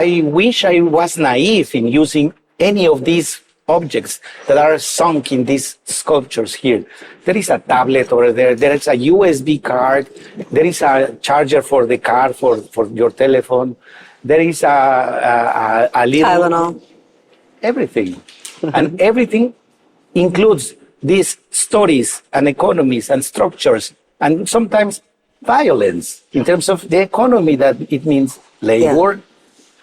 I wish I was naive in using any of these objects that are sunk in these sculptures here. There is a tablet over there. There is a USB card. There is a charger for the car, for your telephone. There is a little... Tylenol. Everything. And everything includes these stories and economies and structures and sometimes violence in terms of the economy that it means labor,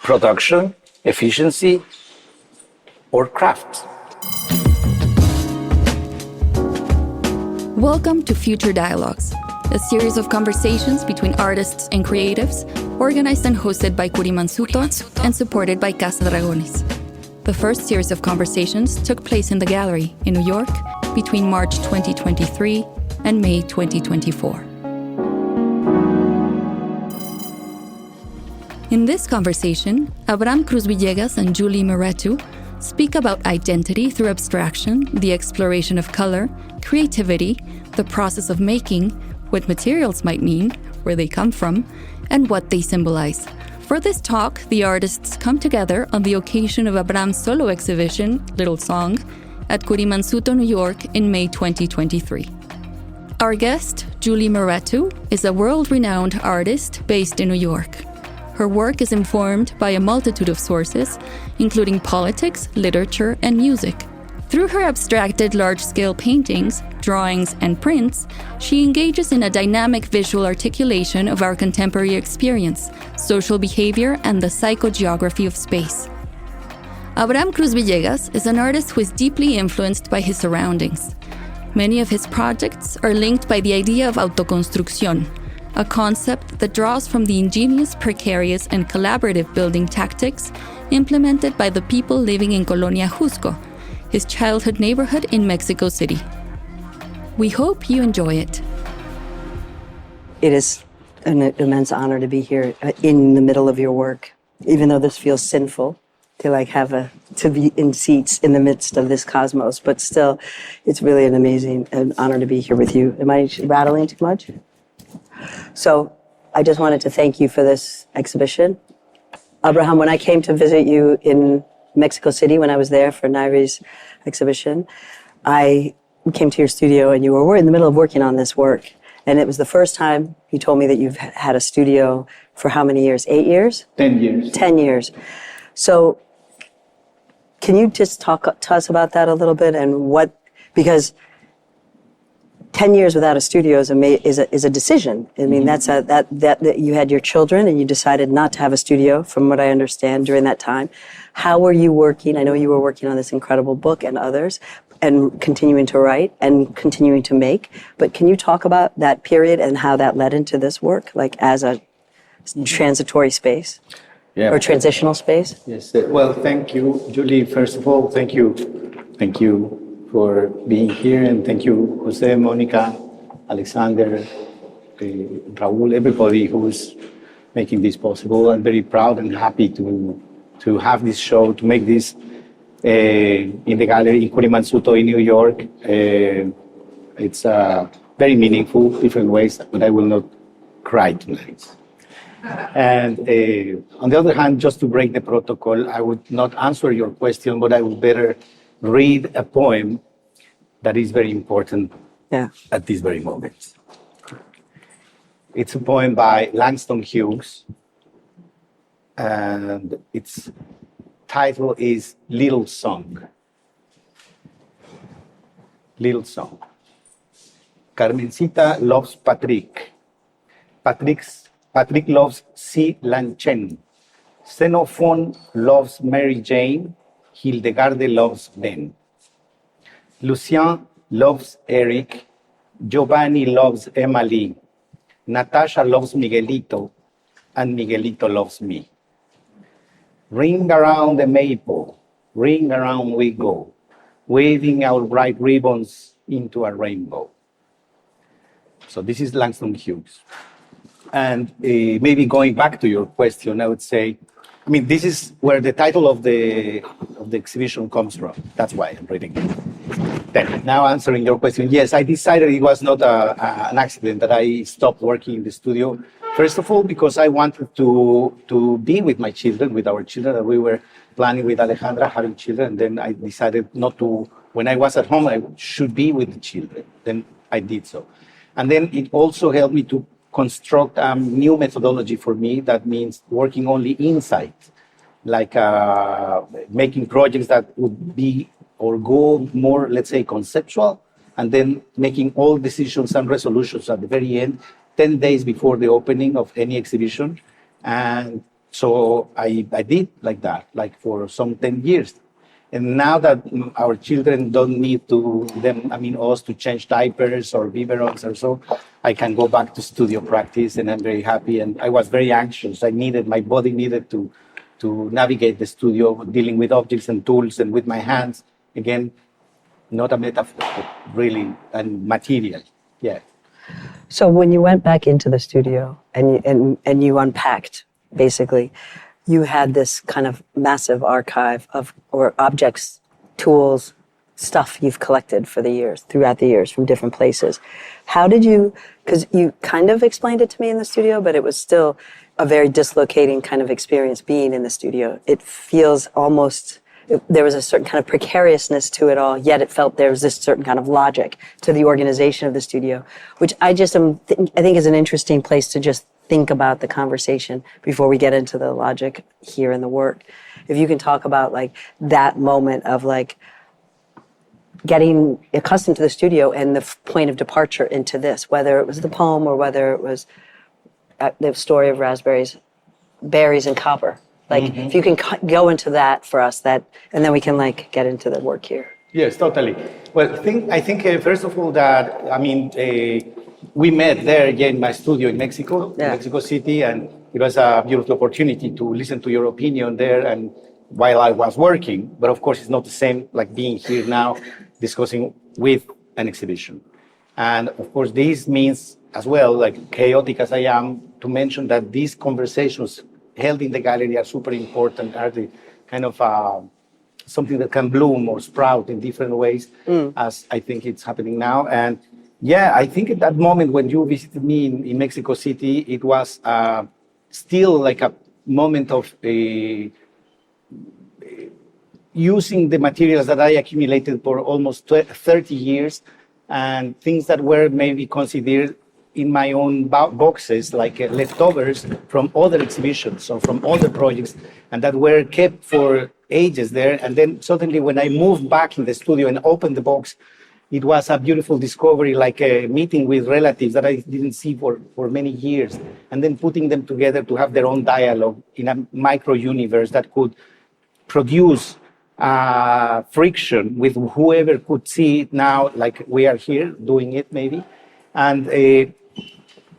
production, efficiency, or craft. Welcome to Future Dialogues, a series of conversations between artists and creatives, organized and hosted by Curimansuto and supported by Casa Dragones. The first series of conversations took place in the gallery in New York between March 2023 and May 2024. In this conversation, Abraham Cruzvillegas and Julie Mehretu speak about identity through abstraction, the exploration of color, creativity, the process of making, what materials might mean, where they come from, and what they symbolize. For this talk, the artists come together on the occasion of Abraham's solo exhibition, Little Song, at Curimansuto, New York in May 2023. Our guest, Julie Mehretu, is a world-renowned artist based in New York. Her work is informed by a multitude of sources, including politics, literature, and music. Through her abstracted large-scale paintings, drawings, and prints, she engages in a dynamic visual articulation of our contemporary experience, social behavior, and the psychogeography of space. Abraham Cruzvillegas is an artist who is deeply influenced by his surroundings. Many of his projects are linked by the idea of autoconstrucción, a concept that draws from the ingenious, precarious, and collaborative building tactics implemented by the people living in Colonia Ajusco, his childhood neighborhood in Mexico City. We hope you enjoy it. It is an immense honor to be here in the middle of your work, even though this feels sinful to be in seats in the midst of this cosmos, but still, it's really an honor to be here with you. Am I rattling too much? So I just wanted to thank you for this exhibition. Abraham, when I came to visit you in Mexico City, when I was there for Nairi's exhibition, I came to your studio and you were in the middle of working on this work. And it was the first time you told me that you've had a studio for how many years? 8 years? 10 years. 10 years. So can you just talk to us about that a little bit and because 10 years without a studio is a decision. I mean, that's that you had your children and you decided not to have a studio, from what I understand, during that time. How were you working? I know you were working on this incredible book and others, and continuing to write and continuing to make. But can you talk about that period and how that led into this work, like as a transitory space or transitional space? Yes. Well, thank you, Julie. First of all, thank you for being here, and thank you, Jose, Monica, Alexander, Raul, everybody who's making this possible. I'm very proud and happy to have this show, to make this in the gallery in Curimansuto in New York. It's very meaningful, different ways, but I will not cry tonight. And on the other hand, just to break the protocol, I would not answer your question, but I would better read a poem that is very important at this very moment. It's a poem by Langston Hughes, and its title is Little Song. Little Song. Carmencita loves Patrick. Patrick loves Si Lanchen. Xenophon loves Mary Jane. Hildegarde loves Ben. Lucien loves Eric. Giovanni loves Emily. Natasha loves Miguelito. And Miguelito loves me. Ring around the maple. Ring around we go. Waving our bright ribbons into a rainbow. So this is Langston Hughes. And maybe going back to your question, I would say, I mean, this is where the title of the exhibition comes from. That's why I'm reading it. Then, now answering your question, yes, I decided it was not an accident that I stopped working in the studio. First of all, because I wanted to be with my children, with our children, and we were planning with Alejandra having children. And then I decided not to, when I was at home, I should be with the children. Then I did so. And then it also helped me to construct a new methodology for me. That means working only inside, like making projects that would be or go more, let's say, conceptual, and then making all decisions and resolutions at the very end, 10 days before the opening of any exhibition. And so I did like that, like for some 10 years. And now that our children don't need us to change diapers or biberons or so, I can go back to studio practice, and I'm very happy. And I was very anxious. My body needed to navigate the studio, dealing with objects and tools and with my hands. Again, not a metaphor, but really a material. Yeah. So when you went back into the studio and you unpacked, basically, you had this kind of massive archive of objects, tools, stuff you've collected throughout the years from different places. How did you, because you kind of explained it to me in the studio, but it was still a very dislocating kind of experience being in the studio. It feels almost, there was a certain kind of precariousness to it all, yet it felt there was this certain kind of logic to the organization of the studio, which I think is an interesting place to just think about the conversation before we get into the logic here in the work. If you can talk about like that moment of like getting accustomed to the studio and the point of departure into this, whether it was the poem or whether it was the story of raspberries, berries, and copper. Like, if you can go into that for us, and then we can like get into the work here. Yes, totally. Well, I think first of all that we met there again in my studio in Mexico, Mexico City, and it was a beautiful opportunity to listen to your opinion there. And while I was working, but of course it's not the same like being here now discussing with an exhibition. And of course this means as well, like chaotic as I am, to mention that these conversations held in the gallery are super important, are the kind of something that can bloom or sprout in different ways, as I think it's happening now. And yeah, I think at that moment when you visited me in Mexico City, it was still like a moment of using the materials that I accumulated for almost 30 years, and things that were maybe considered in my own boxes, like leftovers from other exhibitions or from other projects, and that were kept for ages there. And then suddenly when I moved back in the studio and opened the box, it was a beautiful discovery, like a meeting with relatives that I didn't see for many years, and then putting them together to have their own dialogue in a micro universe that could produce friction with whoever could see it now, like we are here doing it maybe. And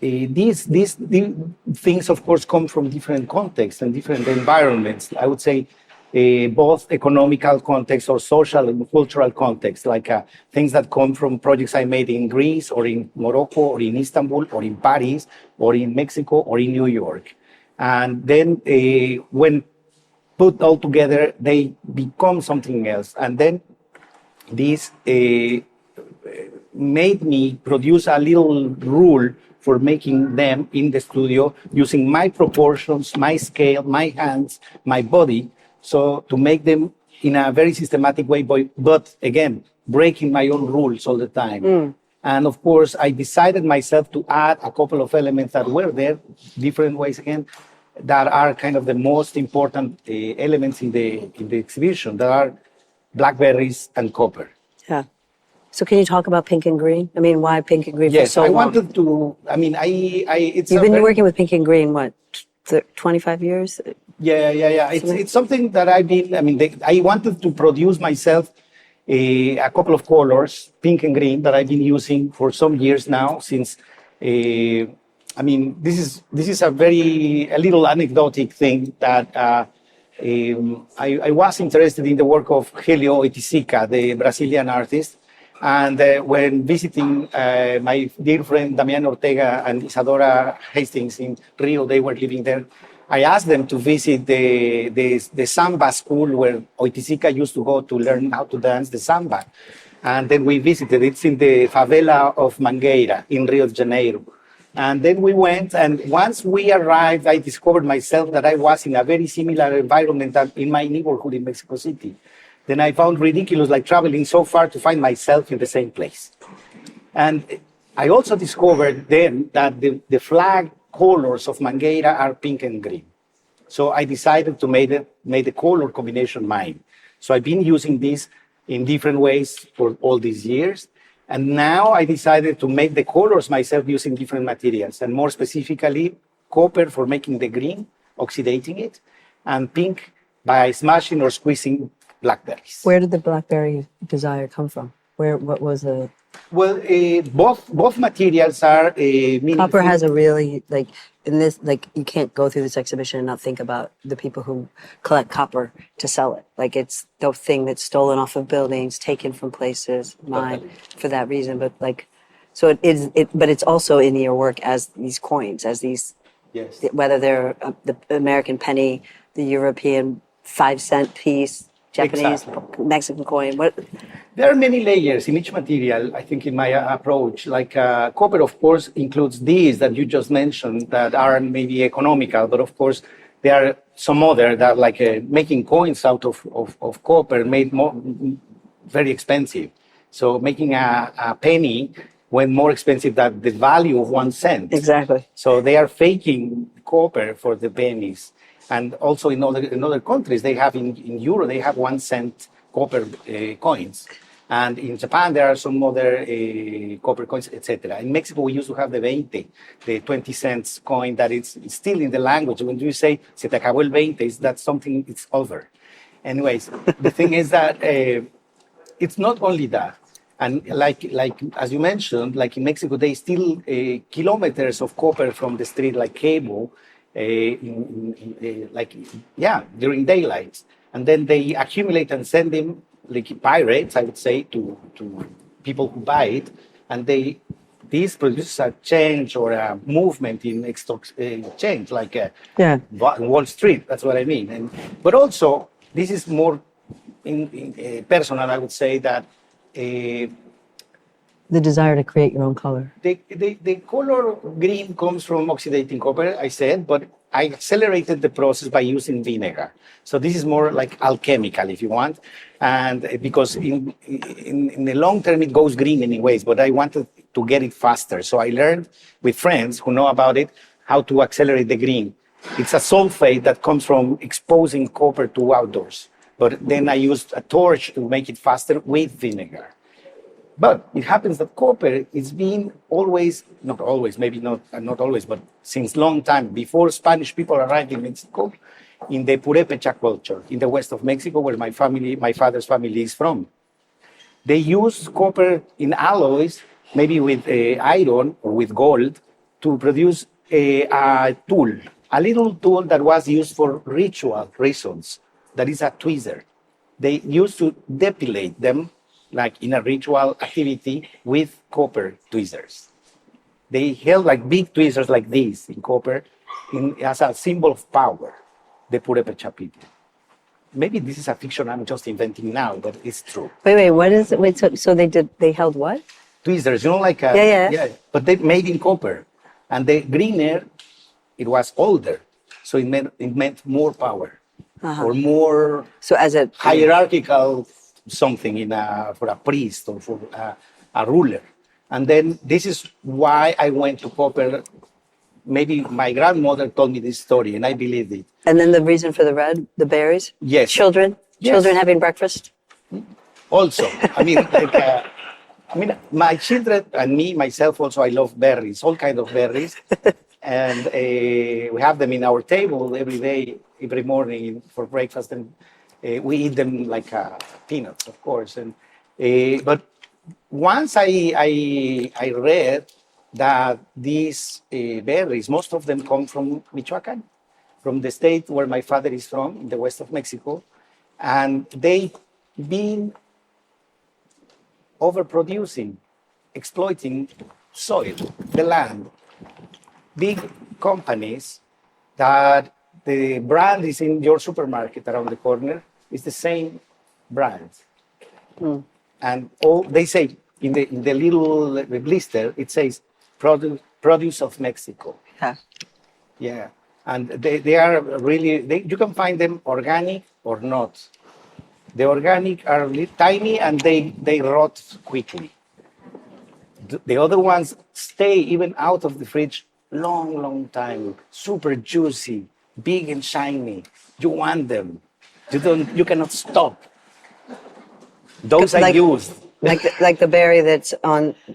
these things, of course, come from different contexts and different environments. I would say both economical context or social and cultural context, like things that come from projects I made in Greece or in Morocco or in Istanbul or in Paris or in Mexico or in New York. And then when put all together, they become something else. And then this made me produce a little rule for making them in the studio using my proportions, my scale, my hands, my body, so to make them in a very systematic way, but again, breaking my own rules all the time. And of course, I decided myself to add a couple of elements that were there, different ways again, that are kind of the most important elements in the exhibition, that are blackberries and copper. Yeah. So can you talk about pink and green? I mean, why pink and green for yes, so long? I wanted to, it's You've been working with pink and green, what, 25 years? Yeah. It's something that I wanted to produce myself a couple of colors, pink and green, that I've been using for some years now, since, this is a little anecdotic thing that I was interested in the work of Helio Oiticica, the Brazilian artist. And when visiting my dear friend Damián Ortega and Isadora Hastings in Rio, they were living there. I asked them to visit the samba school where Oiticica used to go to learn how to dance the samba. And then we visited. It's in the favela of Mangueira in Rio de Janeiro. And then we went, and once we arrived, I discovered myself that I was in a very similar environment than in my neighborhood in Mexico City. Then I found ridiculous, like traveling so far to find myself in the same place. And I also discovered then that the flag colors of Mangueira are pink and green. So I decided to make the color combination mine. So I've been using this in different ways for all these years. And now I decided to make the colors myself using different materials, and more specifically, copper for making the green, oxidating it, and pink by smashing or squeezing blackberries. Where did the blackberry desire come from? What was the... Well, both materials are meaningful. Copper has a really, like, in this, like, you can't go through this exhibition and not think about the people who collect copper to sell it. Like, it's the thing that's stolen off of buildings, taken from places, mined for that reason. But, like, so it is, but it's also in your work as these coins, as these, Yes. whether they're the American penny, the European 5-cent piece, Japanese, Exactly. Mexican coin. What? There are many layers in each material, I think, in my approach. Like copper, of course, includes these that you just mentioned that are maybe economical, but of course, there are some other that like making coins out of copper made more very expensive. So making a penny went more expensive than the value of 1 cent. Exactly. So they are faking copper for the pennies. And also in other countries, they have in Euro, they have 1 cent copper coins. And in Japan, there are some other copper coins, etc. In Mexico, we used to have the 20, the 20 cents coin that is still in the language. When you say, se te acabó el 20, that's something, it's over. Anyways, the thing is that it's not only that. And like as you mentioned, like in Mexico, they steal kilometers of copper from the street, like cable, during daylight, and then they accumulate and send them like pirates, I would say, to people who buy it, and this produces a change or a movement in exchange, like Wall Street. That's what I mean. But also, this is more in personal. I would say that. The desire to create your own color. The color green comes from oxidating copper, I said, but I accelerated the process by using vinegar. So this is more like alchemical, if you want, and because in the long term it goes green anyways, but I wanted to get it faster. So I learned with friends who know about it how to accelerate the green. It's a sulfate that comes from exposing copper to outdoors, but then I used a torch to make it faster with vinegar. But it happens that copper is being always, not always, maybe not always, but since long time, before Spanish people arrived in Mexico, in the Purépecha culture, in the west of Mexico, where my father's family is from. They used copper in alloys, maybe with iron or with gold, to produce a tool, a little tool that was used for ritual reasons, that is a tweezer. They used to depilate them like in a ritual activity with copper tweezers. They held like big tweezers like this in copper as a symbol of power, the Purépecha people. Maybe this is a fiction I'm just inventing now, but it's true. Wait, what is it? Wait, so they held what? Tweezers, like yeah. But they made in copper. And the greener, it was older. So it meant more power or more so as a hierarchical something for a priest or for a ruler. And then this is why I went to copper. Maybe my grandmother told me this story and I believed it. And then the reason for the red, the berries? Yes. Children having breakfast? Also, my children and me, myself also, I love berries, all kinds of berries. And we have them in our table every day, every morning for breakfast. And we eat them like peanuts, of course. And but once I read that these berries, most of them come from Michoacán, from the state where my father is from, in the west of Mexico, and they've been overproducing, exploiting soil, the land. Big companies that the brand is in your supermarket around the corner is the same brand. And all they say in the little blister, it says product produce of Mexico. Yeah. Yeah, and they are really, you can find them organic or not. The organic are tiny and they rot quickly. The other ones stay even out of the fridge long time, super juicy, big and shiny. You want them. You cannot stop. Those I used. Like the berry that's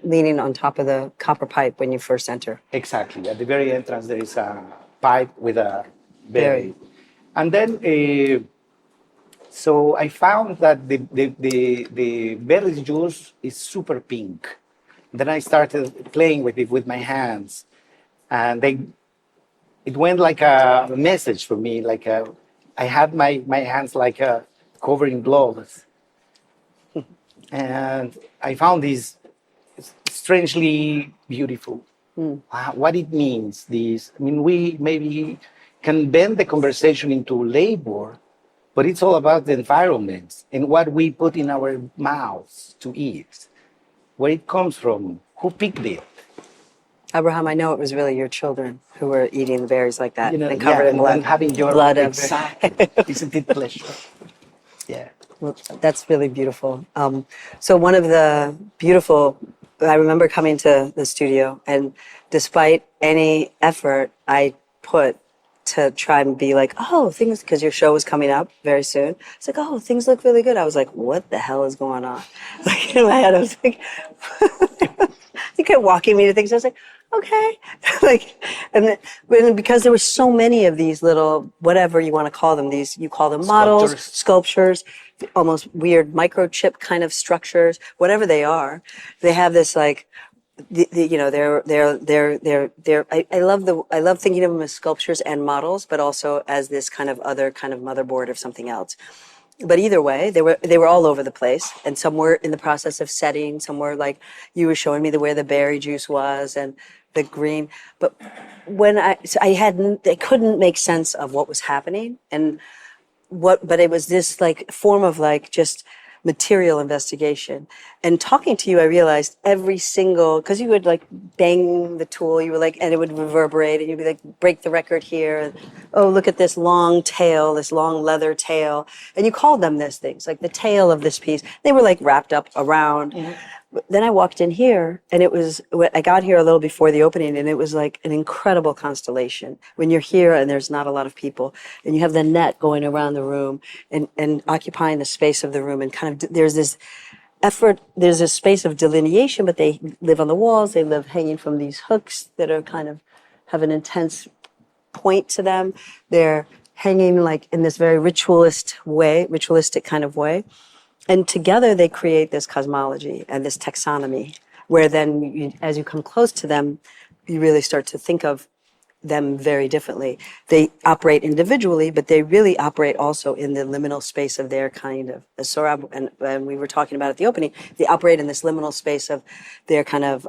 leaning on top of the copper pipe when you first enter. Exactly. At the very entrance, there is a pipe with a berry. Berry. And then, so I found that the berry juice is super pink. Then I started playing with it with my hands. And it went like a message for me. I had my hands like covered in gloves. And I found this strangely beautiful. What it means, this. I mean, we maybe can bend the conversation into labor, but it's all about the environment and what we put in our mouths to eat, where it comes from, who picked it. Abraham, I know it was really your children who were eating the berries like that and yeah, covered in blood. and having your blood of. isn't it pleasure? Yeah. Well, that's really beautiful. So one of the beautiful, I remember coming to the studio, and despite any effort I put to try and be like, oh, things, because your show was coming up very soon. It's like, oh, things look really good. I was like, what the hell is going on? Like in my head, I was like, you kept walking me to things. I was like, okay. And because there were so many of these little, whatever you want to call them, you call them models, sculptures, almost weird microchip kind of structures, whatever they are. They have this like, they're I love thinking of them as sculptures and models, but also as this kind of other kind of motherboard of something else. But either way, they were all over the place, and some were in the process of setting. Some were like you were showing me where the berry juice was and the green. But when I couldn't make sense of what was happening but it was this like form of like just material investigation. And talking to you, I realized every single, because you would like bang the tool, you were like, and it would reverberate, and you'd be like, break the record here, and oh, look at this long tail, this long leather tail. And you called them these things, like the tail of this piece. They were like wrapped up around. Yeah. Then I walked in here, and I got here a little before the opening, and it was like an incredible constellation. When you're here and there's not a lot of people, and you have the net going around the room and occupying the space of the room, and kind of there's this effort, there's a space of delineation, but they live on the walls, they live hanging from these hooks that are kind of have an intense point to them. They're hanging like in this very ritualistic kind of way. And together they create this cosmology and this taxonomy, where then as you come close to them, you really start to think of them very differently. They operate individually, but they really operate also in the liminal space of their kind of, and we were talking about at the opening, they operate in this liminal space of their kind of,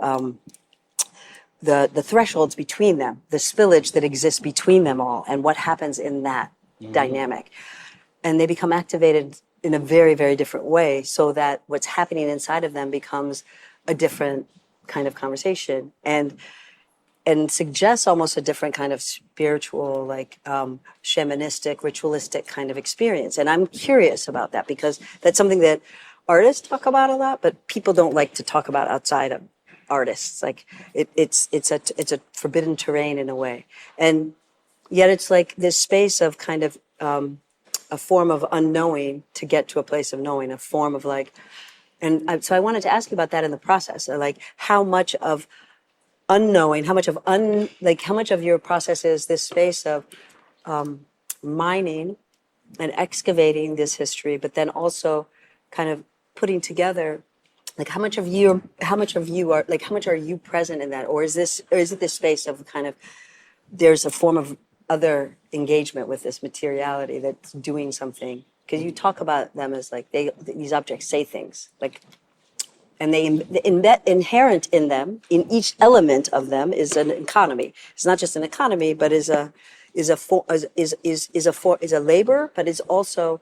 the thresholds between them, the spillage that exists between them all, and what happens in that dynamic. And they become activated in a very, very different way, so that what's happening inside of them becomes a different kind of conversation and suggests almost a different kind of spiritual, like shamanistic, ritualistic kind of experience. And I'm curious about that, because that's something that artists talk about a lot, but people don't like to talk about outside of artists. Like it's a forbidden terrain in a way, and yet it's like this space of kind of a form of unknowing to get to a place of knowing, a form of like, so I wanted to ask you about that in the process, like how much of unknowing, how much of your process is this space of mining and excavating this history, but then also kind of putting together, like how much of you are you present in that, or is it this space of kind of, there's a form of other engagement with this materiality that's doing something? Because you talk about them as like these objects say things, like, and inherent in them, in each element of them, is an economy. It's not just an economy, but is a labor, but is also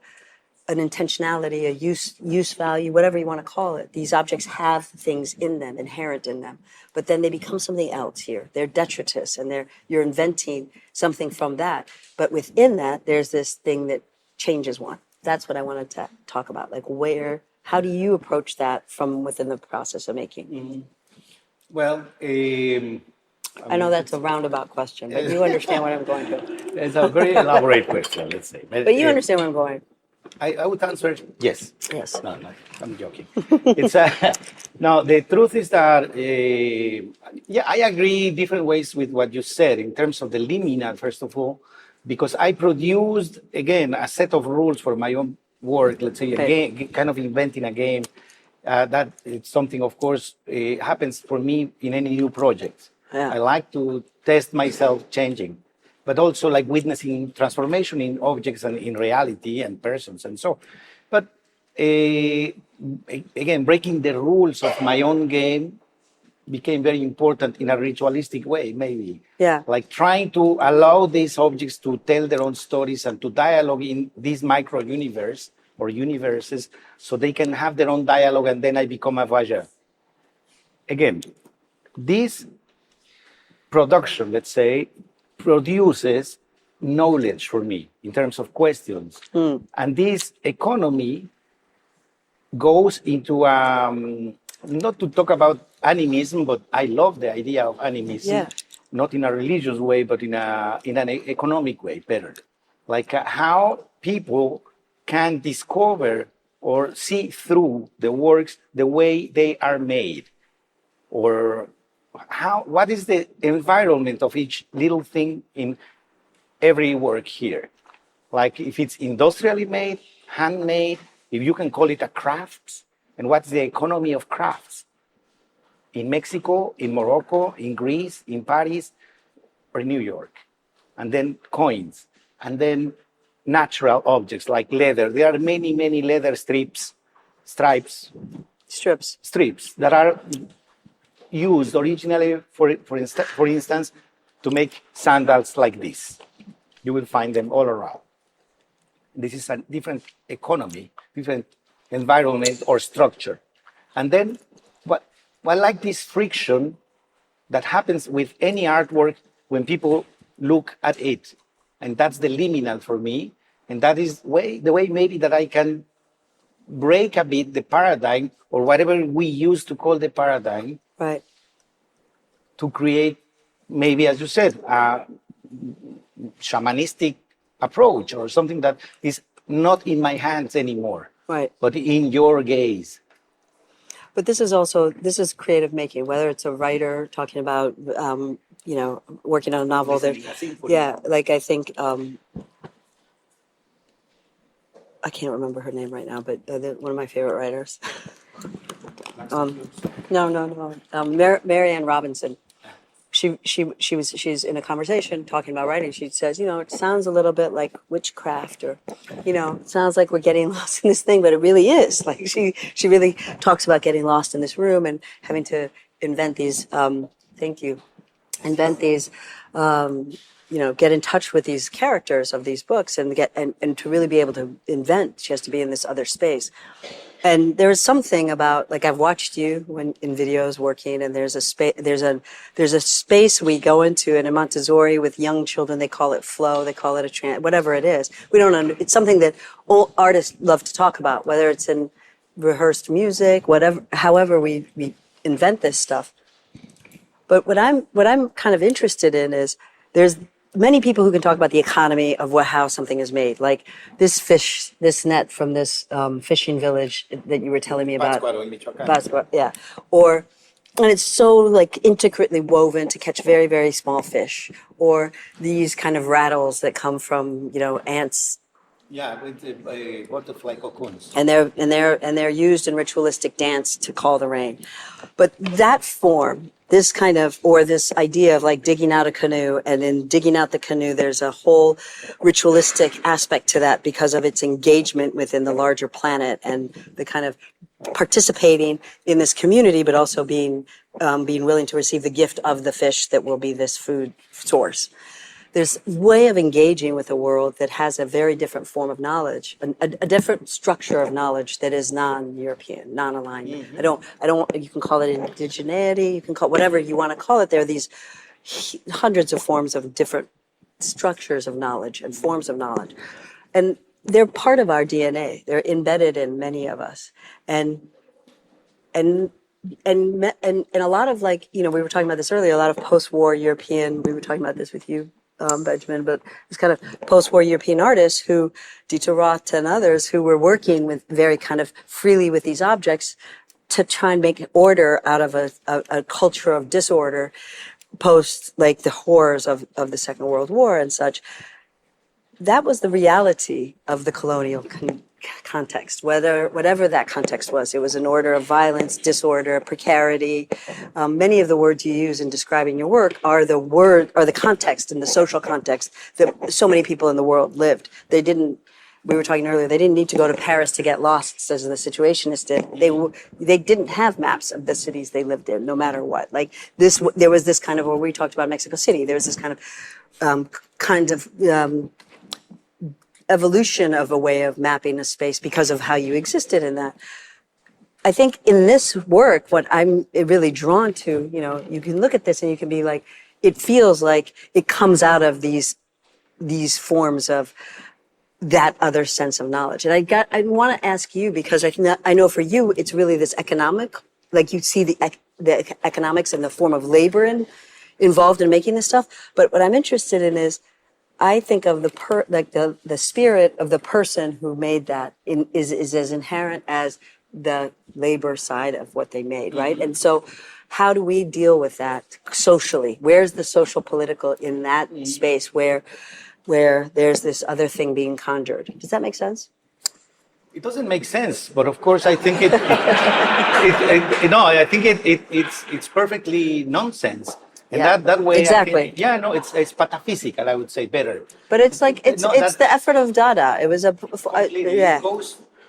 an intentionality, a use value, whatever you want to call it. These objects have things in them, inherent in them, but then they become something else here. They're detritus, and you're inventing something from that. But within that, there's this thing that changes one. That's what I wanted to talk about. Like how do you approach that from within the process of making? Well, I know that's a roundabout question, but you understand what I'm going to. it's a very elaborate question, let's say. But you understand where I'm going. I would answer yes. Yes. No, I'm joking. It's no. The truth is that yeah, I agree different ways with what you said in terms of the liminal. First of all, because I produced again a set of rules for my own work. Let's say a game, kind of inventing a game. That it's something, of course, happens for me in any new project. Yeah. I like to test myself changing, but also like witnessing transformation in objects and in reality and persons and so. But again, breaking the rules of my own game became very important in a ritualistic way, maybe. Yeah. Like trying to allow these objects to tell their own stories and to dialogue in this micro universe or universes so they can have their own dialogue, and then I become a voyeur. Again, this production, let's say, produces knowledge for me in terms of questions. And this economy goes into, not to talk about animism, but I love the idea of animism, not in a religious way, but in an economic way, better. Like how people can discover or see through the works the way they are made, or what is the environment of each little thing in every work here. Like if it's industrially made, handmade, if you can call it a crafts, and what's the economy of crafts in Mexico, in Morocco, in Greece, in Paris, or New York. And then coins, and then natural objects like leather. There are many, many leather strips that are used originally, for instance, to make sandals like this. You will find them all around. This is a different economy, different environment or structure. And then, what like this friction that happens with any artwork when people look at it. And that's the liminal for me. And that is the way maybe that I can break a bit the paradigm, or whatever we used to call the paradigm, right, to create, maybe, as you said, a shamanistic approach, or something that is not in my hands anymore, right, but in your gaze. But this is creative making, whether it's a writer talking about, working on a novel. Like I think, I can't remember her name right now, but one of my favorite writers. Marianne Robinson. She's in a conversation talking about writing. She says, it sounds a little bit like witchcraft, or, it sounds like we're getting lost in this thing, but it really is. Like she really talks about getting lost in this room and having to invent these. Get in touch with these characters of these books and to really be able to invent. She has to be in this other space. And there's something about, like, I've watched you in videos working, and there's a space we go into in Montessori with young children. They call it flow, they call it whatever it is. It's something that all artists love to talk about, whether it's in rehearsed music, however we invent this stuff. But what I'm kind of interested in is there's many people who can talk about the economy of how something is made, like this net from this fishing village that you were telling me about. Pátzcuaro, yeah. And it's so like intricately woven to catch very, very small fish, or these kind of rattles that come from ants. Yeah, with butterfly cocoons. And they're used in ritualistic dance to call the rain. But that form, this kind of, or this idea of like digging out a canoe, and in digging out the canoe, there's a whole ritualistic aspect to that because of its engagement within the larger planet and the kind of participating in this community, but also being willing to receive the gift of the fish that will be this food source. there's a way of engaging with the world that has a very different form of knowledge, a different structure of knowledge that is non-European, non-aligned. You can call it indigeneity, you can call it whatever you want to call it. There are these hundreds of forms of different structures of knowledge and forms of knowledge. And they're part of our DNA. They're embedded in many of us. And a lot of, like, we were talking about this earlier, a lot of post-war European, we were talking about this with you, Benjamin, but it's kind of post-war European artists who, Dieter Roth and others, who were working with very kind of freely with these objects to try and make order out of a culture of disorder post, like, the horrors of the Second World War and such. That was the reality of the colonial context, whatever that context was. It was an order of violence, disorder, precarity. Many of the words you use in describing your work are the context and the social context that so many people in the world lived. We were talking earlier, they didn't need to go to Paris to get lost, as the Situationists did. They didn't have maps of the cities they lived in, no matter what. Like this, there was this kind of, where we talked about Mexico City, there was this kind of evolution of a way of mapping a space because of how you existed in that. I think in this work, what I'm really drawn to, you can look at this and you can be like, it feels like it comes out of these forms of that other sense of knowledge. And I want to ask you, because I know for you, it's really this economic, like you see the economics and the form of labor involved in making this stuff. But what I'm interested in is, I think of the spirit of the person who made that is as inherent as the labor side of what they made, right? And so how do we deal with that socially? Where's the social political in that space where there's this other thing being conjured? Does that make sense? It doesn't make sense, but of course I think it's perfectly nonsense. And that way, exactly. It's pataphysical, I would say, better. But it's like, it's the effort of Dada. It was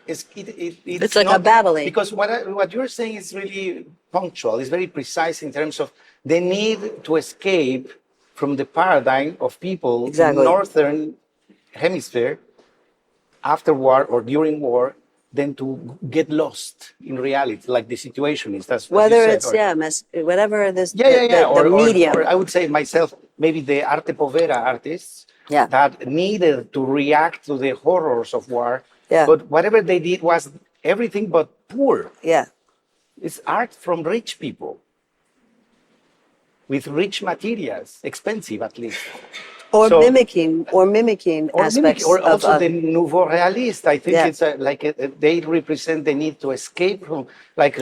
it's like a babbling. Because what you're saying is really punctual, it's very precise in terms of the need to escape from the paradigm of people in the Northern Hemisphere after war or during war, than to get lost in reality, like the situation is. That's what whether you said, it's whatever this the medium. Or I would say myself, maybe the arte povera artists that needed to react to the horrors of war. Yeah. But whatever they did was everything but poor. Yeah. It's art from rich people with rich materials, expensive at least. Or mimicking aspects or also the nouveau realist. I think it's they represent the need to escape from, like,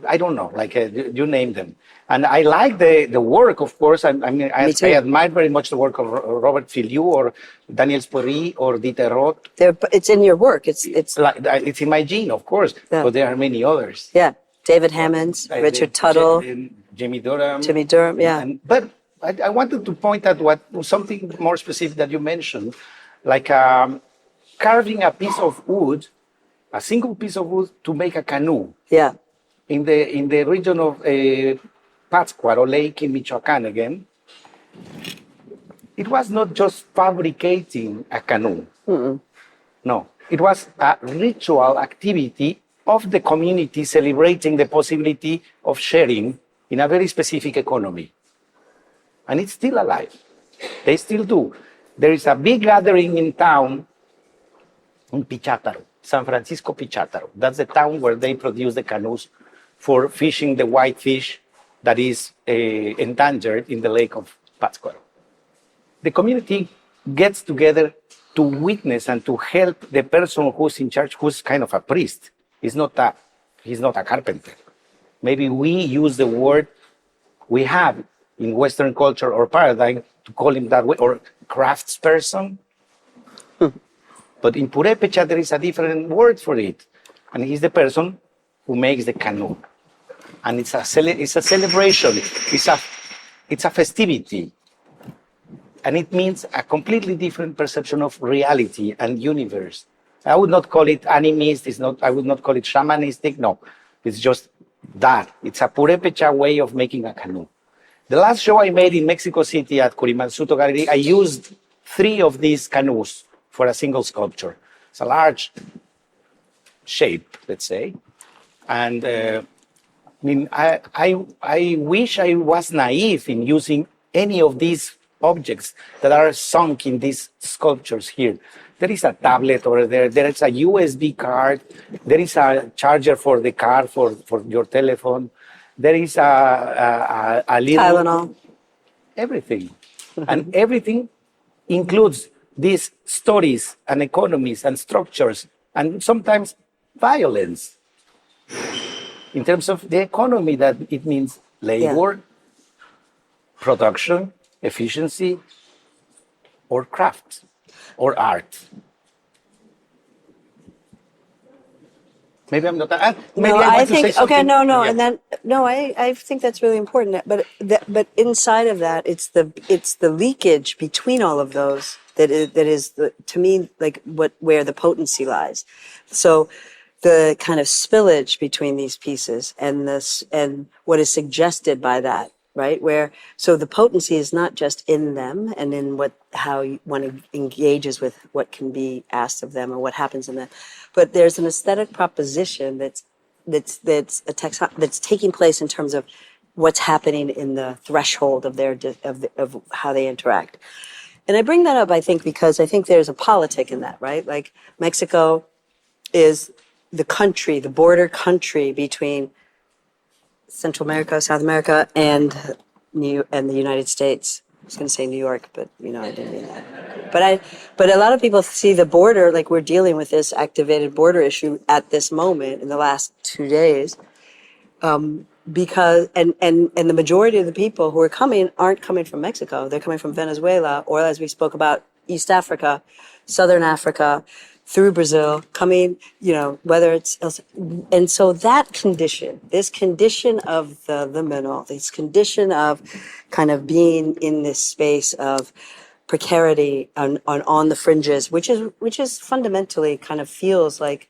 I don't know, like you name them. And I like the work, of course. I admire very much the work of Robert Filiu or Daniel Spory or Dieter Roth. It's in your work. It's in my gene, of course, but there are many others. Yeah, David Hammonds, Richard Tuttle, Jimmy Durham. Yeah. But I wanted to point out something more specific that you mentioned, like carving a piece of wood, a single piece of wood to make a canoe. Yeah. In the region of Pátzcuaro Lake in Michoacán again, it was not just fabricating a canoe. Mm-mm. No, it was a ritual activity of the community celebrating the possibility of sharing in a very specific economy. And it's still alive. They still do. There is a big gathering in town in Pichátaro, San Francisco Pichátaro. That's the town where they produce the canoes for fishing the white fish that is endangered in the lake of Pátzcuaro. The community gets together to witness and to help the person who's in charge, who's kind of a priest. He's not a carpenter. Maybe we use the word we have in Western culture or paradigm to call him that way, or craftsperson. But in Purépecha, there is a different word for it. And he's the person who makes the canoe. And it's a celebration. It's a festivity. And it means a completely different perception of reality and universe. I would not call it animist. I would not call it shamanistic. No, it's just that. It's a Purépecha way of making a canoe. The last show I made in Mexico City at Curimansuto Gallery, I used 3 of these canoes for a single sculpture. It's a large shape, let's say. And I mean, I wish I was naive in using any of these objects that are sunk in these sculptures here. There is a tablet over there. There is a USB card. There is a charger for the car, for your telephone. There is a little... Tylenol. Everything. And everything includes these stories and economies and structures and sometimes violence. In terms of the economy, that it means labor, production, efficiency, or craft, or art. Maybe I'm not. Maybe No, I I want to say think something. okay. No, Yeah. and then no, I think that's really important. But inside of that, it's the leakage between all of those that is to me like where the potency lies. So the kind of spillage between these pieces and what is suggested by that, right? So the potency is not just in them and in how one engages with what can be asked of them or what happens in them, but there's an aesthetic proposition that's taking place in terms of what's happening in the threshold of of how they interact. And I bring that up, I think, because I think there's a politic in that, right? Like Mexico is the country, the border country between Central America, South America, and the United States. I was going to say New York, but I didn't mean that. But a lot of people see the border like we're dealing with this activated border issue at this moment in the last 2 days, because and the majority of the people who are coming aren't coming from Mexico. They're coming from Venezuela, or as we spoke about, East Africa, Southern Africa, through Brazil, coming, whether it's, and so that condition, this condition of the liminal, this condition of kind of being in this space of precarity on the fringes, which is fundamentally kind of feels like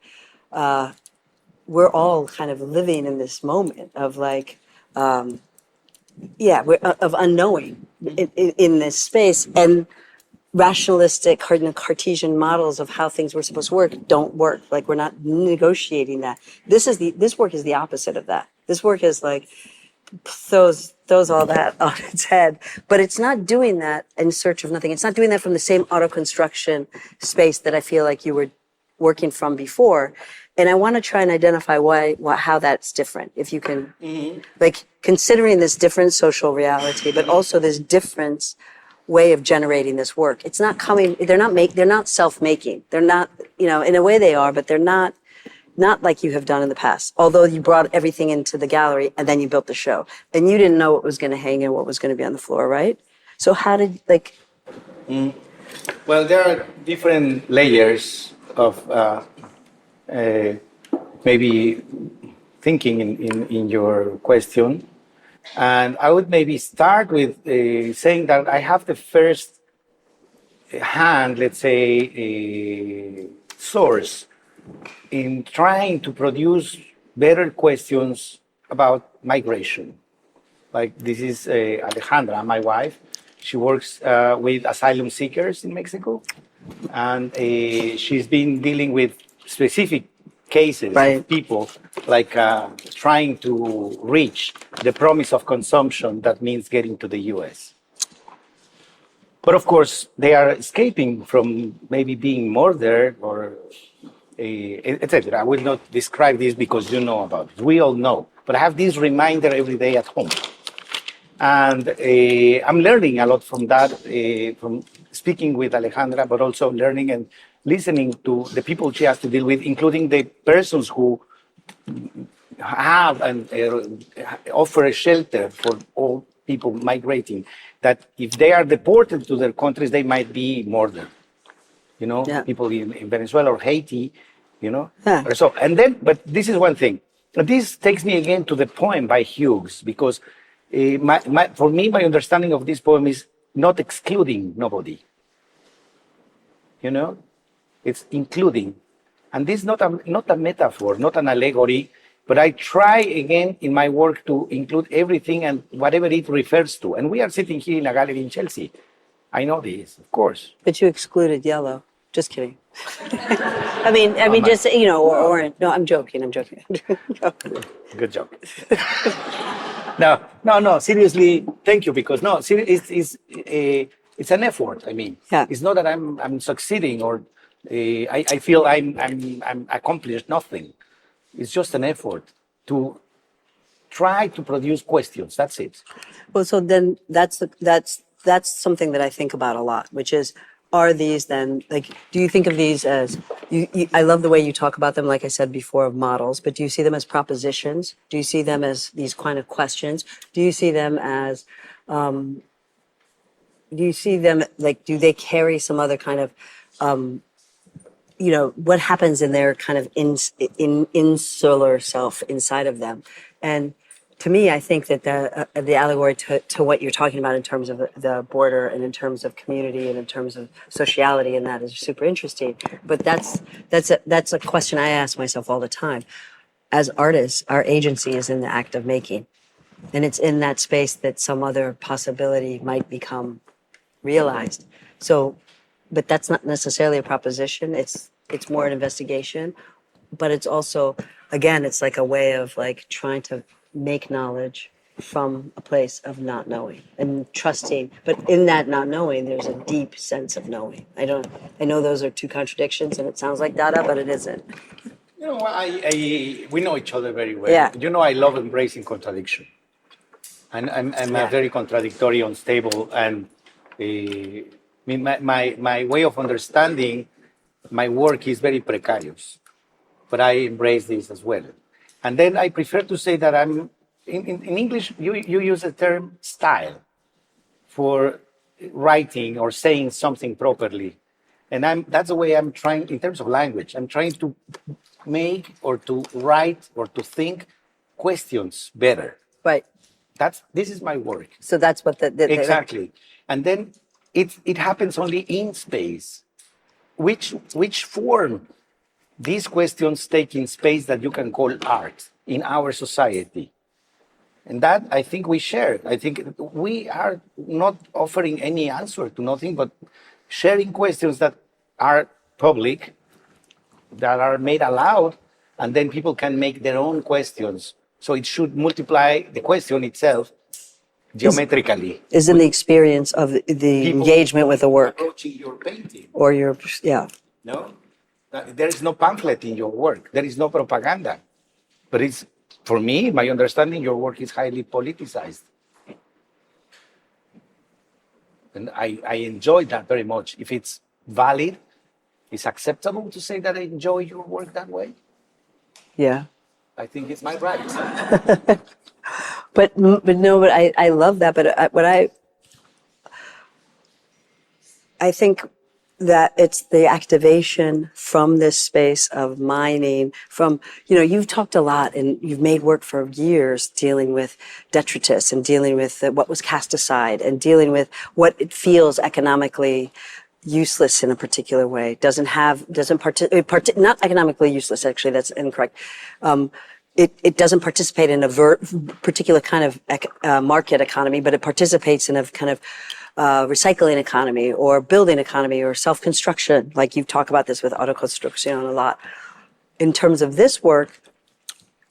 we're all kind of living in this moment of like, of unknowing in this space, and rationalistic Cartesian models of how things were supposed to work don't work. Like we're not negotiating that. This work is the opposite of that. This work is like throws all that on its head, but it's not doing that in search of nothing. It's not doing that from the same autoconstruction space that I feel like you were working from before. And I want to try and identify how that's different. If you can, like considering this different social reality, but also this difference way of generating this work. It's not coming, they're not self-making. They're not, in a way they are, but they're not like you have done in the past. Although you brought everything into the gallery and then you built the show. And you didn't know what was going to hang and what was going to be on the floor, right? So how did, Well, there are different layers of maybe thinking in your question. And I would maybe start with saying that I have the first hand, let's say, source in trying to produce better questions about migration. Like this is Alejandra, my wife. She works with asylum seekers in Mexico. And she's been dealing with specific cases of people like trying to reach the promise of consumption that means getting to the US. But of course, they are escaping from maybe being murdered or etc. I will not describe this because you know about it. We all know. But I have this reminder every day at home. And I'm learning a lot from that, from speaking with Alejandra, but also learning and listening to the people she has to deal with, including the persons who have and offer a shelter for all people migrating, that if they are deported to their countries, they might be murdered. People in Venezuela or Haiti, or so. And then, but this is one thing. This takes me again to the poem by Hughes, because for me, my understanding of this poem is not excluding nobody. It's including. And this is not a metaphor, not an allegory. But I try again in my work to include everything and whatever it refers to. And we are sitting here in a gallery in Chelsea. I know this, of course. But you excluded yellow. Just kidding. I mean, just, you know, or orange. No, I'm joking. Good joke. No, seriously, thank you, because no, it's an effort. I mean, Yeah. It's not that I'm succeeding or I feel I'm accomplished nothing. It's just an effort to try to produce questions. That's it. Well, so then that's something that I think about a lot, which is, are these then, like, do you think of these as, I love the way you talk about them, like I said before, of models, but do you see them as propositions? Do you see them as these kind of questions? Do you see them as, like, do they carry some other kind of, you know, what happens in their kind of insular self inside of them? And to me, I think that the allegory to what you're talking about in terms of the border and in terms of community and in terms of sociality and that is super interesting. But that's a question I ask myself all the time. As artists, our agency is in the act of making. And it's in that space that some other possibility might become realized. So, but that's not necessarily a proposition. It's more an investigation. But it's also, again, it's like a way of like trying to make knowledge from a place of not knowing and trusting. But in that not knowing, there's a deep sense of knowing. I know those are two contradictions and it sounds like Dada, but it isn't. You know, we know each other very well. Yeah. You know, I love embracing contradiction. And I'm a very contradictory, unstable, and my way of understanding my work is very precarious. But I embrace this as well. And then I prefer to say that I'm, in English, you use the term style for writing or saying something properly. And that's the way I'm trying, in terms of language, I'm trying to make or to write or to think questions better. Right. This is my work. So that's what Exactly. And then it happens only in space. Which form these questions take in space that you can call art in our society. And that I think we share. I think we are not offering any answer to nothing, but sharing questions that are public, that are made aloud, and then people can make their own questions. So it should multiply the question itself geometrically. Is in the experience of the engagement with the work. Approaching your painting. Or your, yeah. No? There is no pamphlet in your work. There is no propaganda. But it's, for me, my understanding, your work is highly politicized. And I enjoy that very much. If it's valid, it's acceptable to say that I enjoy your work that way. Yeah. I think it's my right. But I love that. But I think that it's the activation from this space of mining, from, you know, you've talked a lot and you've made work for years dealing with detritus and dealing with what was cast aside and dealing with what it feels economically useless in a particular way, not economically useless, actually, that's incorrect. It doesn't participate in a particular kind of market economy, but it participates in a kind of recycling economy or building economy or self-construction, like you talk about this with autoconstruction a lot. In terms of this work,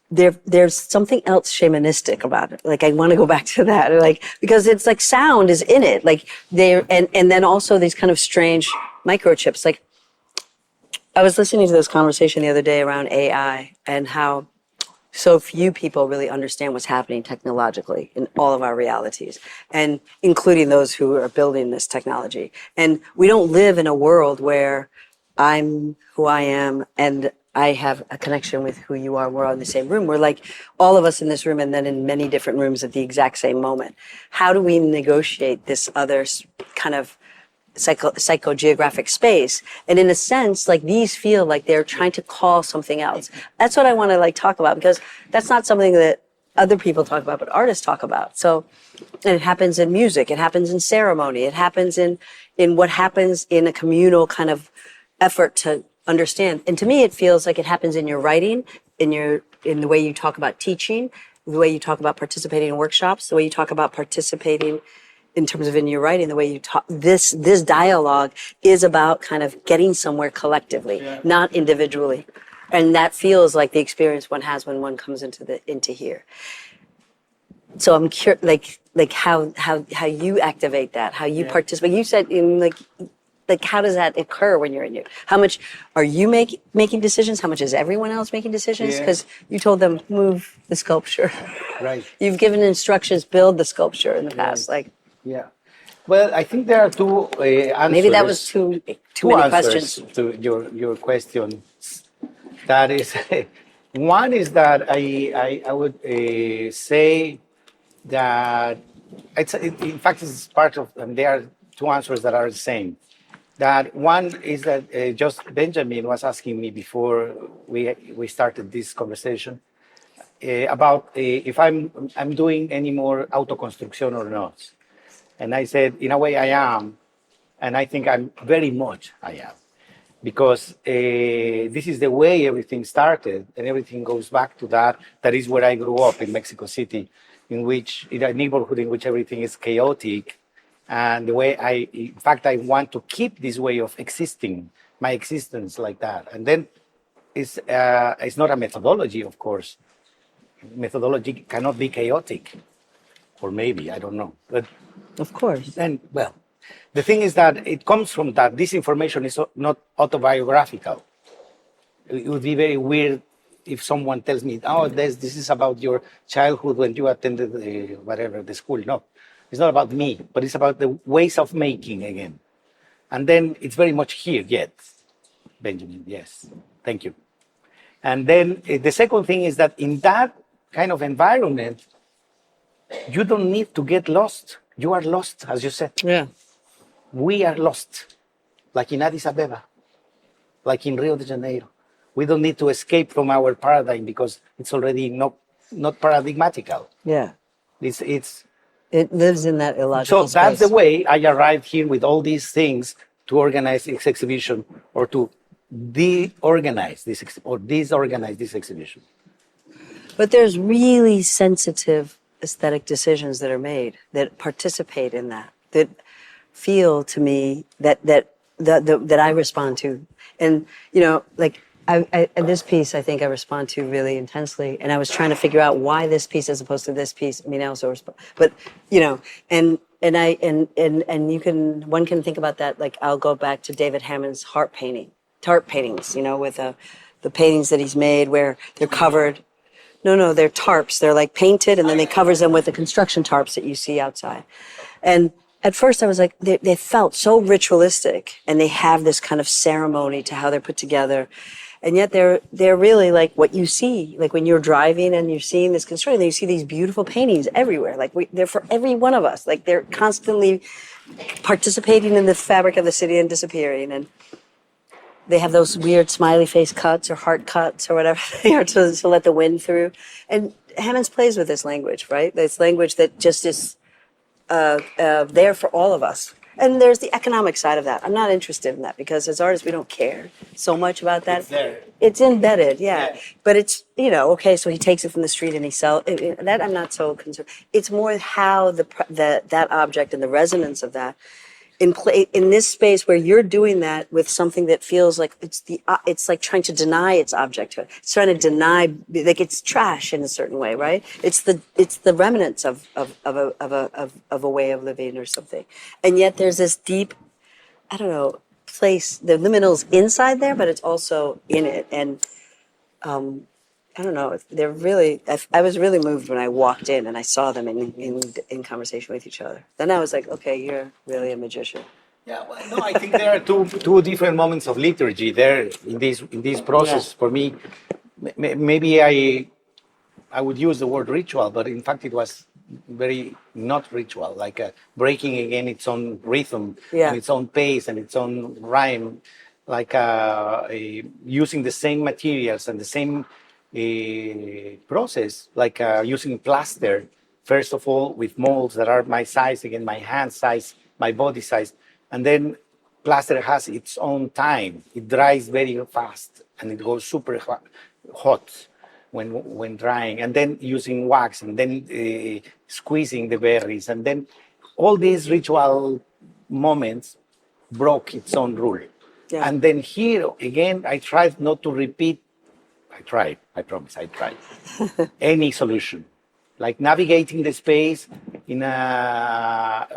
there's something else shamanistic about it. Like I want to go back to that, like because it's like sound is in it, like and then also these kind of strange microchips. Like I was listening to this conversation the other day around AI and how so few people really understand what's happening technologically in all of our realities, and including those who are building this technology. And we don't live in a world where I'm who I am and I have a connection with who you are. We're all in the same room. We're like all of us in this room and then in many different rooms at the exact same moment. How do we negotiate this other kind of psychogeographic space? And in a sense, like these feel like they're trying to call something else. That's what I want to like talk about, because that's not something that other people talk about, but artists talk about. So, and it happens in music, it happens in ceremony, it happens in what happens in a communal kind of effort to understand. And to me, it feels like it happens in your writing, in your in the way you talk about teaching, the way you talk about participating in workshops, the way you talk about participating in terms of in your writing, the way you talk. This dialogue is about kind of getting somewhere collectively, not individually, and that feels like the experience one has when one comes into here. So I'm curious, like how you activate that, how you participate. You said in like how does that occur when you're in here? How much are you making decisions? How much is everyone else making decisions? Because you told them move the sculpture. Right. You've given instructions, build the sculpture in the past. Like, yeah. Well, I think there are two answers. maybe that was too many questions to your question. That is, one is that I would say that in fact it's part of, and there are two answers that are the same. That one is that just Benjamin was asking me before we started this conversation about if I'm doing any more autoconstruction or not. And I said, in a way I am, and I think I'm very much I am. Because this is the way everything started, and everything goes back to that. That is where I grew up in Mexico City, in a neighborhood in which everything is chaotic. And the way in fact, I want to keep this way of existing, my existence like that. And then it's not a methodology, of course. Methodology cannot be chaotic, or maybe, I don't know. But of course. And well, the thing is that it comes from that. This information is not autobiographical. It would be very weird if someone tells me, oh, this is about your childhood when you attended the school. No, it's not about me, but it's about the ways of making again. And then it's very much here yet. Benjamin, yes, thank you. And then the second thing is that in that kind of environment, you don't need to get lost. You are lost, as you said. Yeah. We are lost, like in Addis Abeba, like in Rio de Janeiro. We don't need to escape from our paradigm because it's already not paradigmatical. Yeah. It lives in that illogical space. So that's the way I arrived here with all these things to organize this exhibition, or to disorganize this exhibition. But there's really sensitive aesthetic decisions that are made that participate in that feel to me that I respond to. And like this piece I think I respond to really intensely, and I was trying to figure out why this piece as opposed to this piece. I mean, I also respond, but and one can think about that. Like, I'll go back to David Hammond's tart paintings, with the paintings that he's made where they're covered. No, they're tarps. They're like painted, and then they covers them with the construction tarps that you see outside. And at first I was like, they felt so ritualistic, and they have this kind of ceremony to how they're put together. And yet they're really like what you see, like when you're driving and you're seeing this construction, you see these beautiful paintings everywhere. Like they're for every one of us. Like they're constantly participating in the fabric of the city and disappearing. And they have those weird smiley face cuts or heart cuts or whatever they are to let the wind through. And Hammonds plays with this language, right? This language that just is there for all of us. And there's the economic side of that. I'm not interested in that because as artists, we don't care so much about that. It's there. It's embedded, yeah. But it's, okay, so he takes it from the street and he sells it. That I'm not so concerned. It's more how that object and the resonance of that in this space where you're doing that with something that feels like it's like trying to deny its object to it. It's trying to deny, like it's trash in a certain way, right? It's the remnants of a way of living or something. And yet there's this deep, I don't know, place, the liminal's inside there, but it's also in it. And I don't know, they're really, I was really moved when I walked in and I saw them in conversation with each other. Then I was like, okay, you're really a magician. Yeah, well, no, I think there are two different moments of liturgy there in this process. For me, maybe I would use the word ritual, but in fact it was very not ritual, like breaking again its own rhythm, and its own pace and its own rhyme, like using the same materials and the same process, like using plaster, first of all, with molds that are my size, again, my hand size, my body size. And then plaster has its own time. It dries very fast and it goes super hot. when drying, and then using wax, and then squeezing the berries, and then all these ritual moments broke its own rule. Yeah. And then here again, I tried not to repeat. I promise, I tried any solution, like navigating the space in a,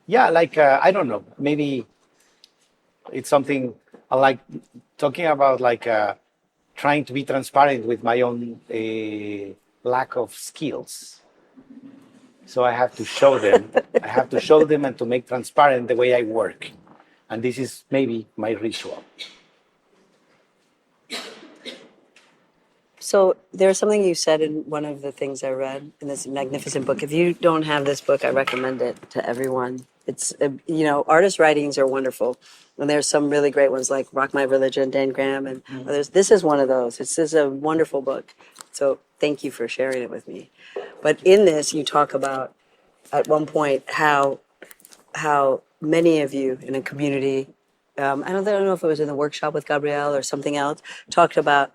I don't know, maybe it's something I like talking about, like trying to be transparent with my own lack of skills. So I have to show them. I have to show them and to make transparent the way I work. And this is maybe my ritual. So there's something you said in one of the things I read in this magnificent book. If you don't have this book, I recommend it to everyone. It's, artist writings are wonderful. And there's some really great ones like Rock My Religion, Dan Graham, and others. This is one of those. This is a wonderful book. So thank you for sharing it with me. But in this, you talk about, at one point, how many of you in a community, I don't know if it was in the workshop with Gabrielle or something else, talked about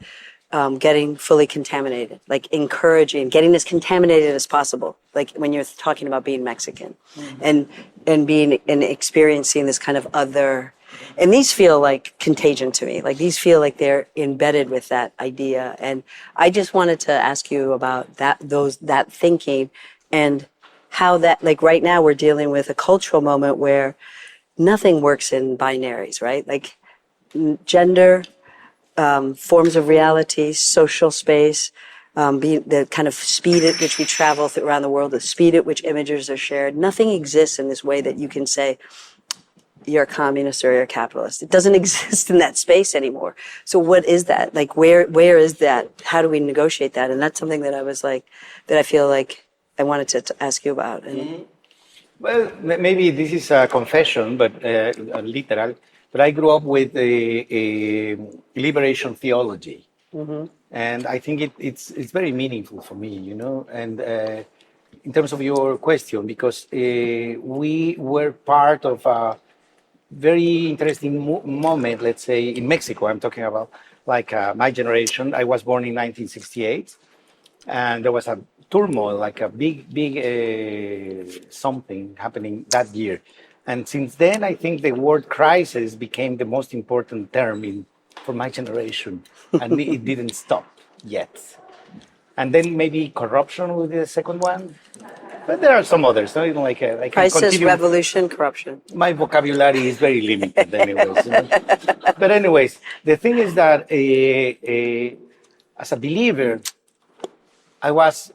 getting fully contaminated, like encouraging, getting as contaminated as possible. Like when you're talking about being Mexican and being and experiencing this kind of other, and these feel like contagion to me. Like these feel like they're embedded with that idea. And I just wanted to ask you about that thinking and how that, like right now we're dealing with a cultural moment where nothing works in binaries, right? Like gender, forms of reality, social space, the kind of speed at which we travel around the world, the speed at which images are shared. Nothing exists in this way that you can say you're a communist or you're a capitalist. It doesn't exist in that space anymore. So what is that? Like where is that? How do we negotiate that? And that's something that I feel like I wanted to ask you about. And Well, maybe this is a confession, but literal. But I grew up with a liberation theology, and I think it's very meaningful for me, And in terms of your question, because we were part of a very interesting moment, let's say in Mexico. I'm talking about like my generation. I was born in 1968, and there was a turmoil, like a big something happening that year. And since then, I think the word crisis became the most important term for my generation, and it didn't stop yet. And then maybe corruption with the second one, but there are some others. So even like crisis, revolution, corruption. My vocabulary is very limited, anyways. But anyways, the thing is that as a believer, I was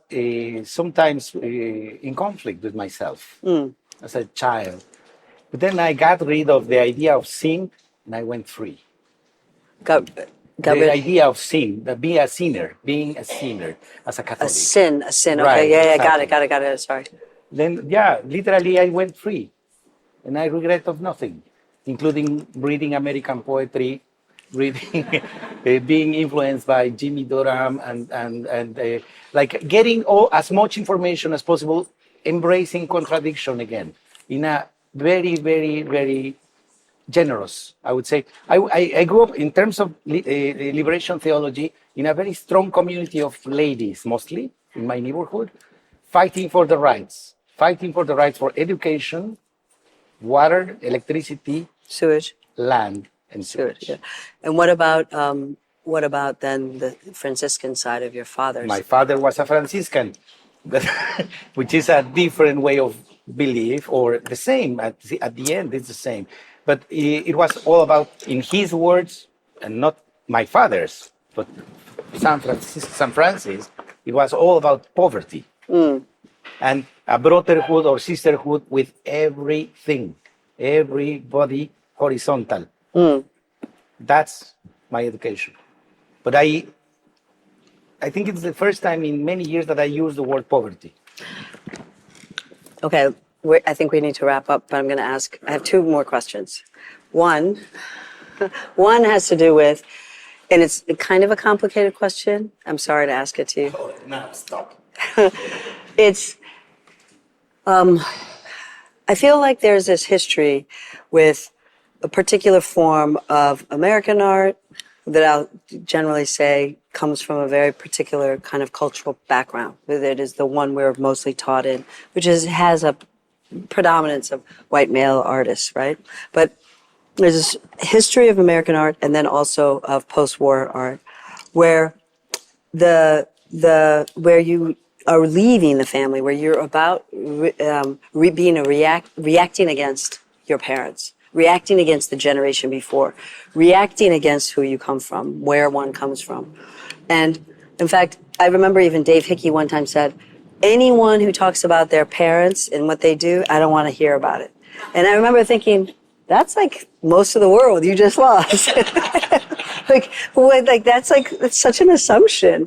sometimes in conflict with myself as a child. But then I got rid of the idea of sin, and I went free. The idea of sin, that being a sinner as a Catholic. A sin. Okay, Right, yeah, exactly. got it. Sorry. Then, literally I went free, and I regret of nothing, including reading American poetry, reading, being influenced by Jimmy Durham, and like getting as much information as possible, embracing contradiction again in a very, very, very generous, I would say. I grew up in terms of liberation theology in a very strong community of ladies, mostly in my neighborhood, fighting for the rights for education, water, electricity, Sewage, land, and sewage. Yeah. And what about then the Franciscan side of your father's? My father was a Franciscan, which is a different way of belief, or the same. At the end, it's the same. But it was all about, in his words, and not my father's, but San Francis, it was all about poverty and a brotherhood or sisterhood with everything, everybody horizontal. That's my education. But I think it's the first time in many years that I use the word poverty. Okay, I think we need to wrap up, but I'm going to ask, I have two more questions. One has to do with, and it's kind of a complicated question. I'm sorry to ask it to you. Oh, no, stop. It's, I feel like there's this history with a particular form of American art, that I'll generally say comes from a very particular kind of cultural background. It is the one we're mostly taught in, which has a predominance of white male artists, right? But there's this history of American art and then also of post-war art where where you are leaving the family, where you're about reacting against your parents, reacting against the generation before, reacting against who you come from, where one comes from. And in fact, I remember even Dave Hickey one time said, anyone who talks about their parents and what they do, I don't want to hear about it. And I remember thinking, that's like most of the world you just lost. That's such an assumption.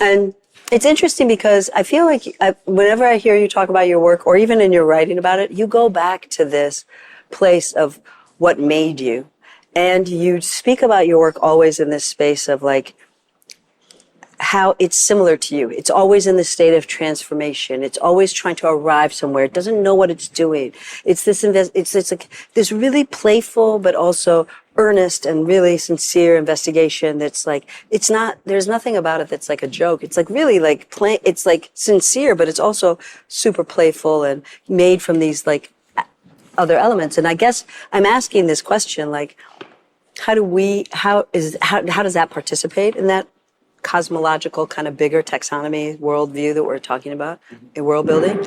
And it's interesting because I feel like whenever I hear you talk about your work, or even in your writing about it, you go back to this place of what made you. And you speak about your work always in this space of like, how it's similar to you. It's always in the state of transformation. It's always trying to arrive somewhere. It doesn't know what it's doing. It's it's like this really playful, but also earnest and really sincere investigation that's like, there's nothing about it that's like a joke. It's like really like it's like sincere, but it's also super playful and made from these like other elements. And I guess I'm asking this question, like, how does that participate in that cosmological kind of bigger taxonomy worldview that we're talking about in world building?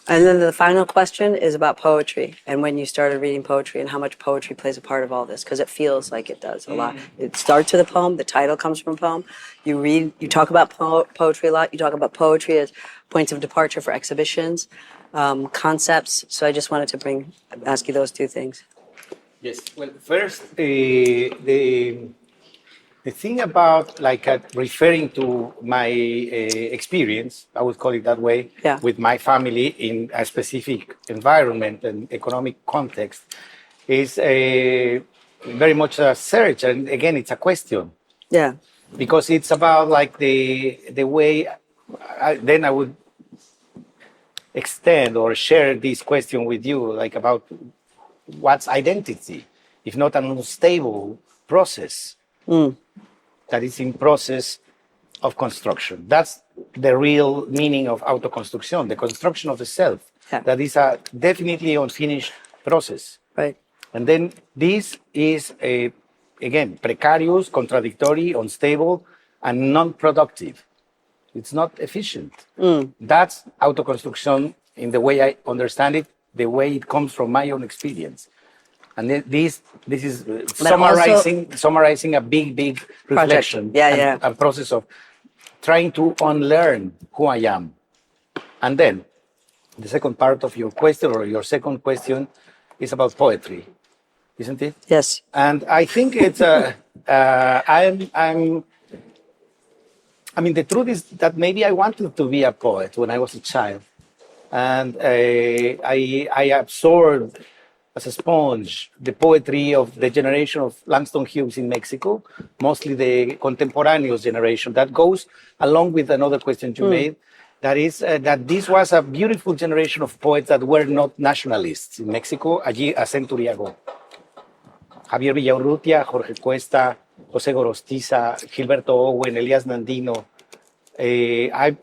And then the final question is about poetry and when you started reading poetry and how much poetry plays a part of all this, because it feels like it does a lot. It starts with a poem, the title comes from a poem. You talk about poetry a lot. You talk about poetry as points of departure for exhibitions, concepts. So I just wanted to ask you those two things. Yes. Well, first, the thing about referring to my experience, I would call it that way, Yeah. with my family in a specific environment and economic context is very much a search. And again, it's a question. Yeah. Because it's about like the way, then I would extend or share this question with you, like about what's identity, if not an unstable process. That is in process of construction. That's the real meaning of autoconstruction, the construction of the self. Yeah. That is a definitely unfinished process. Right. And then this is again, precarious, contradictory, unstable, and non-productive. It's not efficient. That's autoconstruction in the way I understand it, the way it comes from my own experience. And this is summarizing a big reflection. A process of trying to unlearn who I am. And then the second part of your question, or your second question, is about poetry, isn't it? Yes. And I think it's I mean, the truth is that maybe I wanted to be a poet when I was a child, and I absorbed as a sponge the poetry of the generation of Langston Hughes in Mexico, mostly the contemporaneous generation. That goes along with another question you made, that is that this was a beautiful generation of poets that were not nationalists in Mexico a century ago. Javier Villaurrutia, Jorge Cuesta, José Gorostiza, Gilberto Owen, Elias Nandino. I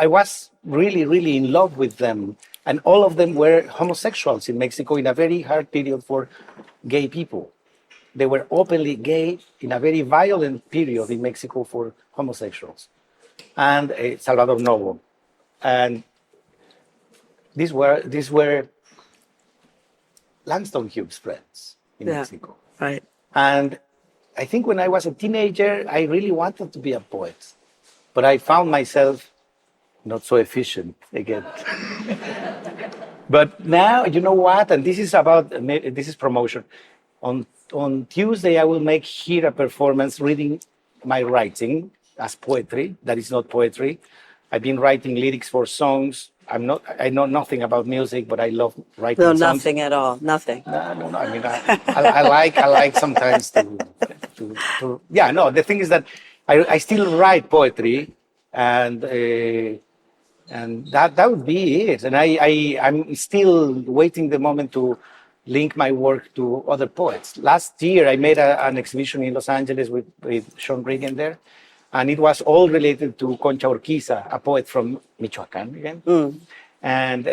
was really in love with them. And all of them were homosexuals in Mexico in a very hard period for gay people. They were openly gay in a very violent period in Mexico for homosexuals. And Salvador Novo. And these were Langston Hughes friends in Mexico. Right. And I think when I was a teenager, I really wanted to be a poet. But I found myself not so efficient again. But now, you know what? And this is promotion. On Tuesday, I will make here a performance reading my writing as poetry. That is not poetry. I've been writing lyrics for songs. I know nothing about music, but I love writing songs. No, nothing at all. Nothing. No. I mean, I like sometimes to. Yeah, no. The thing is that I still write poetry, and that would be it. And I'm still waiting the moment to link my work to other poets. Last year, I made an exhibition in Los Angeles with Sean Regan there, and it was all related to Concha Urquiza, a poet from Michoacán again, and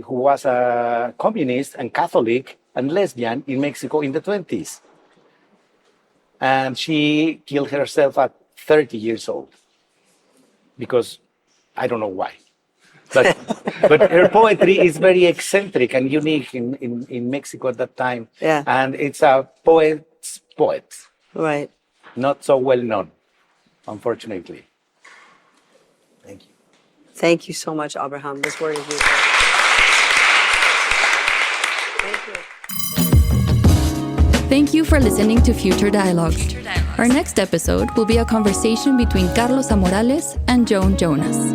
who was a communist and Catholic and lesbian in Mexico in the 20s. And she killed herself at 30 years old because I don't know why. But her poetry is very eccentric and unique in Mexico at that time. Yeah. And it's a poet's poet. Right. Not so well known, unfortunately. Thank you. Thank you so much, Abraham. This work is beautiful. Thank you. Thank you for listening to Future Dialogues. Our next episode will be a conversation between Carlos Amorales and Joan Jonas.